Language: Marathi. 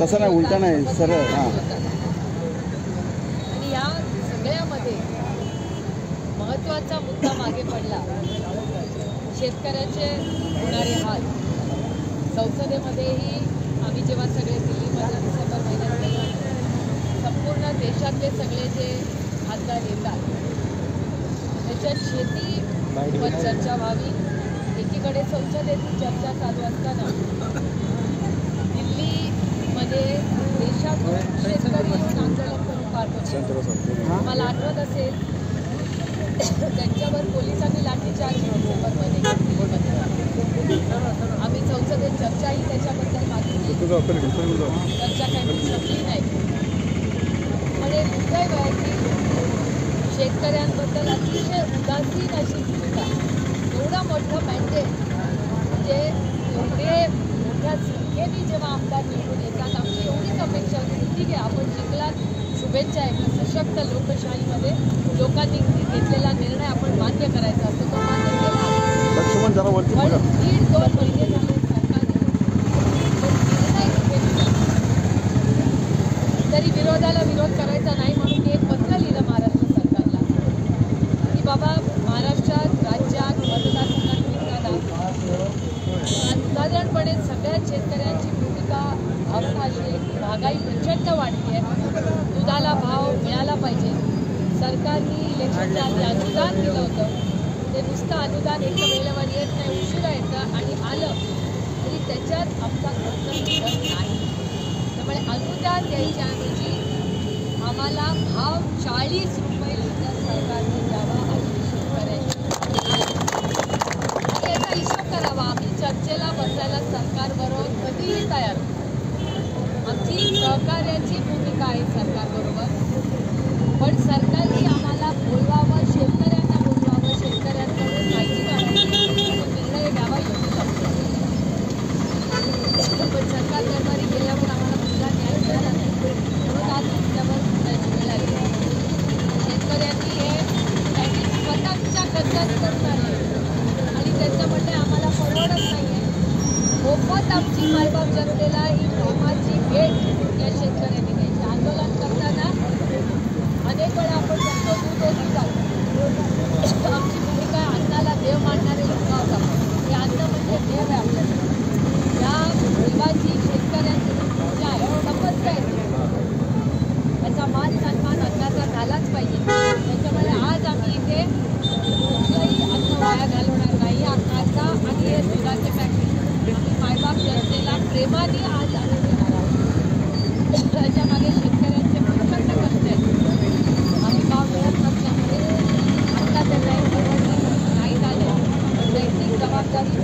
तसं नाही, उलटा नाही, सरळ. हां. आणि या सगळ्यामध्ये महत्त्वाचा मुद्दा मागे पडला, शेतकऱ्याचे होणारे हाल. संसदेमध्येही आम्ही जेव्हा सगळे दिल्लीमध्ये डिसेंबर महिन्यात गेलो, संपूर्ण देशातले सगळे जे खासदार येतात त्याच्यात शेतीवर चर्चा व्हावी. एकीकडे संसदेची चर्चा चालू असताना दिल्लीमध्ये देशातून शेतकरी येऊन आंदोलन करून पाहत होते. मला आठवत असेल त्यांच्यावर पोलिसांनी लाठीचार्ज डिसेंबरमध्ये आम्ही संसदेत चर्चाही त्याच्याबद्दल मागितली. चर्चा काही शकली नाही. पण एक दुर्दैव आहे की शेतकऱ्यांबद्दल अतिशय उदासीन अशी भूमिका, एवढा मोठं मॅन्डेट म्हणजे एवढे मोठ्या संख्येने जेव्हा आमदार निवडून येतात, आमची एवढीच अपेक्षा होती. ठीक आहे, आपण जिंकलात, शुभेच्छा. एका सशक्त लोकशाहीमध्ये लोकांनी घेतलेला निर्णय आपण मान्य करायचा असतो, तो मान्य केला. पण 1.5-2 महिने झाले सरकारने निर्णय घेतला तरी विरोधाला विरोध करायचा नाही म्हणून एक पत्र लिहिलं महाराष्ट्र सरकारला की बाबा महाराष्ट्रात राज्यात मतदारसंघात निघताना साधारणपणे सगळ्या शेतकऱ्यांची भूमिका भावना अशी आहे की महागाई प्रचंड वाढली आहे, दुधाला भाव मिळाला पाहिजे. सरकारने इलेक्शनच्या आधी अनुदान दिलं होतं, ते नुसतं अनुदान एका वेळेवर येत नाही, उशिरा येतं आणि आलं तरी त्याच्यात आमचा खर्च मिळत नाही. त्यामुळे अनुदान द्यायच्याऐवजी आम्हाला भाव 40 रुपये लिटर सरकारने द्यावा अशी शेतकऱ्यांची याचा हिशोब करावा. आम्ही चर्चेला बसायला सरकारबरोबर कधीही तयार. आमची सहकार्याची भूमिका आहे सरकारबरोबर, पण सरकारने आम्हाला बोलवावं, शेतकऱ्यांना बोलवावं, शेतकऱ्यांकडून माहिती काढावी, निर्णय घ्यावा योग्य असतो. पण सरकार दरबारी गेल्यावर आम्हाला पुन्हा न्याय मिळाला नाही, म्हणून आज रस्त्यावर बोलायची वेळ आली. शेतकऱ्यांनी हे त्यांनी स्वतःच्या खर्चाने करून आले आणि त्यांचं म्हणणं आम्हाला परवडत नाही आहे. मोफत आमची मायबाप जन्मलेला ही प्रेमाची भेट या शेतकऱ्यांनी द्यायची. आंदोलन करताना अनेक वेळा आपण बघतो दूध ओझी जातो. आमची भूमिका अन्नाला देव मानणारे लोक आहोत. हे अन्न म्हणजे देव आहे आपल्याला. या देवाची शेतकऱ्यांची पूजा आहे, तपस्या आहे. त्याचा मान सन्मान अन्नाचा झालाच पाहिजे. त्याच्यामुळे आज आम्ही इथे कुठलंही अन्न वाया घालवणार नाही. अन्नाचा आणि हे दुधाचे पॅकेट आम्ही मायबाप जनतेला प्रेमाने आज आम्ही देणार आहोत. त्याच्यामागे शेतकऱ्यांचे प्रचंड कष्ट आहेत. आम्ही भाव मिळत नसल्यामुळे अन्नाचे टाईम नाही झाले. नैतिक जबाबदारी